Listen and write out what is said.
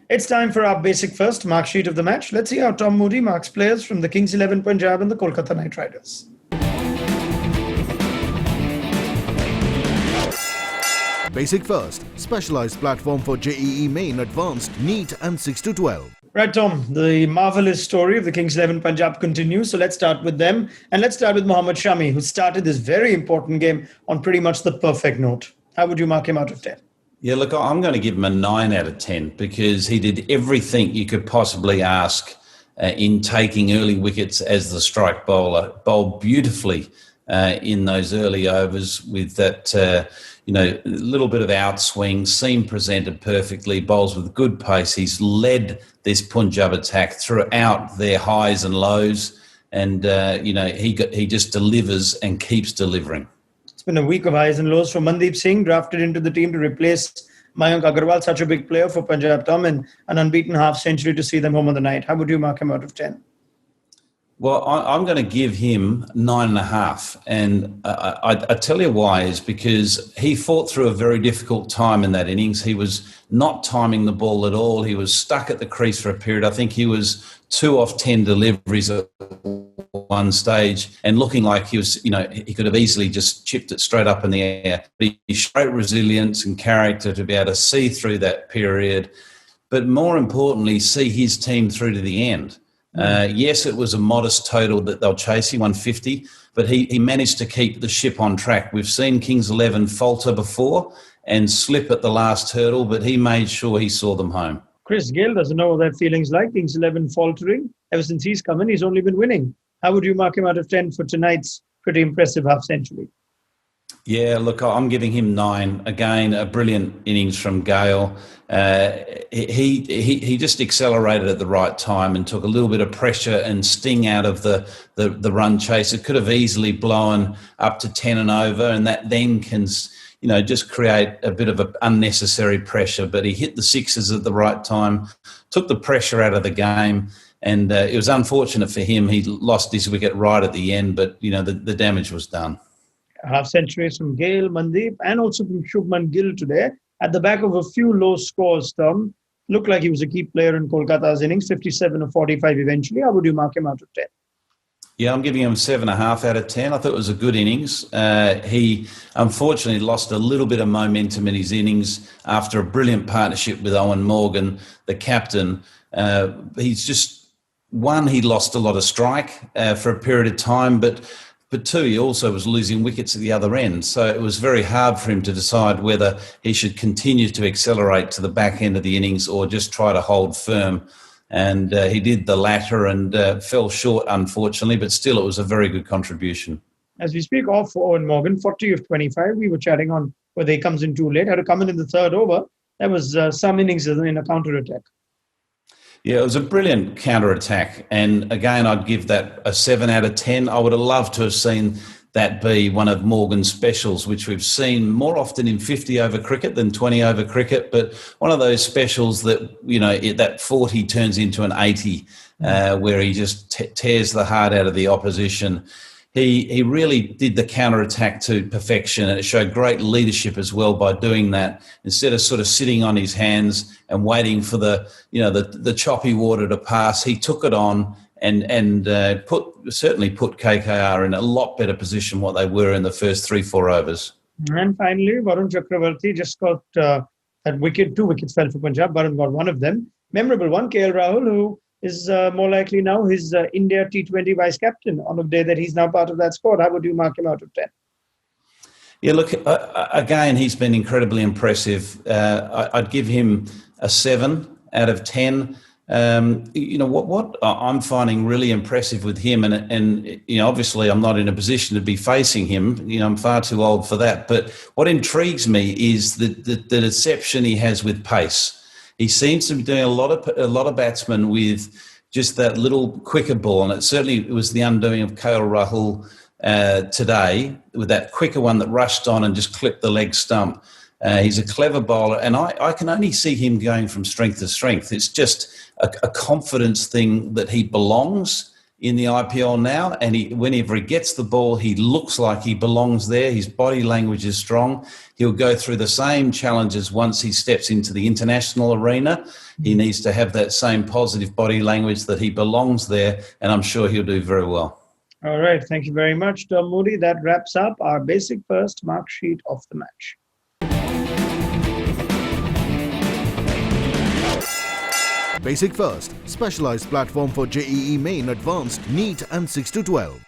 It's time for our basic first mark sheet of the match. Let's see how Tom Moody marks players from the Kings 11 Punjab and the Kolkata Knight Riders. Basic First, specialized platform for JEE Main, Advanced, NEET and 6 to 12. Right, Tom, the marvellous story of the Kings 11 Punjab continues. So let's start with them. And let's start with Mohammad Shami, who started this very important game on pretty much the perfect note. How would you mark him out of 10? Yeah, look, I'm going to give him a 9 out of 10 because he did everything you could possibly ask in taking early wickets as the strike bowler. Bowled beautifully in those early overs with that, little bit of outswing, seam presented perfectly, bowls with good pace. He's led this Punjab attack throughout their highs and lows, and, he just delivers and keeps delivering. It's been a week of highs and lows for Mandeep Singh, drafted into the team to replace Mayank Agarwal, such a big player for Punjab, Tom, and an unbeaten half-century to see them home on the night. How would you mark him out of 10? Well, I'm going to give him 9.5. And I tell you why is because he fought through a very difficult time in that innings. He was not timing the ball at all. He was stuck at the crease for a period. I think he was 2 off 10 deliveries at one stage and looking like he was, he could have easily just chipped it straight up in the air. But he showed resilience and character to be able to see through that period, but more importantly, see his team through to the end. Yes, it was a modest total that they'll chase. He won 50, but he managed to keep the ship on track. We've seen Kings 11 falter before and slip at the last hurdle, but he made sure he saw them home. Chris Gayle doesn't know what that feeling's like. Kings 11 faltering. Ever since he's come in, he's only been winning. How would you mark him out of 10 for tonight's pretty impressive half-century? Yeah, look, I'm giving him 9. Again, a brilliant innings from Gayle. He just accelerated at the right time and took a little bit of pressure and sting out of the run chase. It could have easily blown up to 10 and over, and that then can, just create a bit of unnecessary pressure. But he hit the sixes at the right time, took the pressure out of the game, and it was unfortunate for him. He lost his wicket right at the end, but, the damage was done. Half-centuries from Gayle, Mandeep, and also from Shubman Gill today. At the back of a few low scores, Tom, looked like he was a key player in Kolkata's innings, 57 or 45 eventually. How would you mark him out of 10? Yeah, I'm giving him 7.5 out of 10. I thought it was a good innings. He unfortunately lost a little bit of momentum in his innings after a brilliant partnership with Owen Morgan, the captain. He's just, one, he lost a lot of strike for a period of time, but 2, he also was losing wickets at the other end. So it was very hard for him to decide whether he should continue to accelerate to the back end of the innings or just try to hold firm. And he did the latter and fell short, unfortunately, but still it was a very good contribution. As we speak of Owen Morgan, 40 of 25, we were chatting on whether he comes in too late. Had to come in the third over. That was some innings in a counter-attack. Yeah, it was a brilliant counter-attack. And again, I'd give that a 7 out of 10. I would have loved to have seen that be one of Morgan's specials, which we've seen more often in 50-over cricket than 20-over cricket. But one of those specials that, that 40 turns into an 80, where he just tears the heart out of the opposition. He really did the counter-attack to perfection, and it showed great leadership as well by doing that. Instead of sort of sitting on his hands and waiting for the choppy water to pass, he took it on and certainly put KKR in a lot better position what they were in the first 3-4 overs. And finally, Varun Chakravarti just got that wicket. 2 wickets fell for Punjab. Varun got one of them. Memorable one, KL Rahul, who is more likely now his India T20 vice-captain on a day that he's now part of that squad. How would you mark him out of 10? Yeah, look, again, he's been incredibly impressive. I'd give him a 7 out of 10. What I'm finding really impressive with him, and obviously I'm not in a position to be facing him. I'm far too old for that. But what intrigues me is the deception he has with pace. He seems to be doing a lot of batsmen with just that little quicker ball, and it certainly was the undoing of KL Rahul today with that quicker one that rushed on and just clipped the leg stump. He's a clever bowler, and I can only see him going from strength to strength. It's just a confidence thing that he belongs in the IPL now, and whenever he gets the ball, he looks like he belongs there. His body language is strong. He'll go through the same challenges once he steps into the international arena. He needs to have that same positive body language that he belongs there, and I'm sure he'll do very well. All right. Thank you very much, Tom Moody. That wraps up our basic first mark sheet of the match. Basic First, specialized platform for JEE Main Advanced, NEET and 6 to 12.